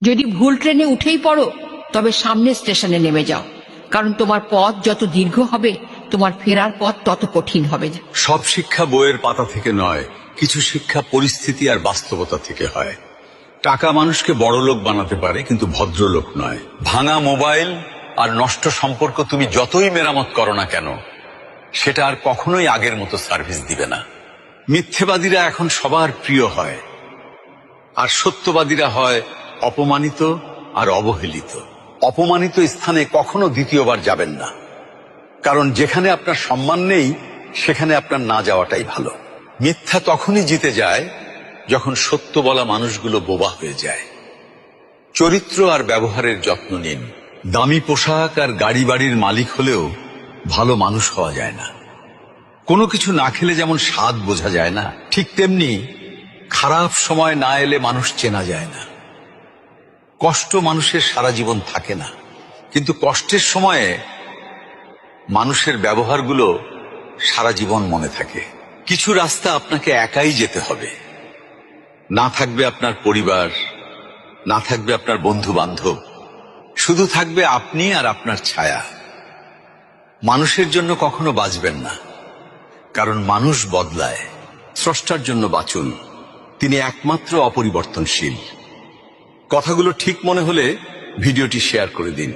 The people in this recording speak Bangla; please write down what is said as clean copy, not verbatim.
যদি ভুল ট্রেনে উঠেই পড়ো তবে সামনের স্টেশনে নেমে যাও, কারণ তোমার পথ যত দীর্ঘ হবে তোমার ফেরার পথ তত কঠিন হবে। সব শিক্ষা বইয়ের পাতা থেকে নয়, কিছু শিক্ষা পরিস্থিতি আর বাস্তবতা থেকে হয়। টাকা মানুষকে বড়লোক বানাতে পারে, কিন্তু ভদ্রলোক নয়। ভাঙা মোবাইল আর নষ্ট সম্পর্ক তুমি যতই মেরামত করো না কেন, সেটা আর কখনোই আগের মতো সার্ভিস দিবে না। মিথ্যেবাদীরা এখন সবার প্রিয় হয়, আর সত্যবাদীরা হয় অপমানিত আর অবহেলিত। অপমানিত স্থানে কখনো দ্বিতীয়বার যাবেন না, কারণ যেখানে আপনার সম্মান নেই সেখানে আপনার না যাওয়াটাই ভালো। মিথ্যা তখনই জিতে যায় যখন সত্য বলা মানুষগুলো বোবা হয়ে যায়। চরিত্র আর ব্যবহারের যত্ন নিন। দামি পোশাক আর গাড়ি বাড়ির মালিক হলেও ভালো মানুষ হওয়া যায় না। কোনো কিছু না খেলে যেমন স্বাদ বোঝা যায় না, ঠিক তেমনি খারাপ সময় না এলে মানুষ চেনা যায় না। কষ্ট মানুষের সারা জীবন থাকে না, কিন্তু কষ্টের সময়ে মানুষের ব্যবহারগুলো সারা জীবন মনে থাকে। কিছু রাস্তা আপনাকে একাই যেতে হবে। না থাকবে আপনার পরিবার, না থাকবে আপনার বন্ধু বান্ধব, শুধু থাকবে আপনি আর আপনার ছায়া। মানুষের জন্য কখনো বাঁচবেন না, কারণ মানুষ বদলায়। স্রষ্টার জন্য বাঁচুন, তিনি একমাত্র অপরিবর্তনশীল। কথাগুলো ঠিক মনে হলে ভিডিওটি শেয়ার করে দিন।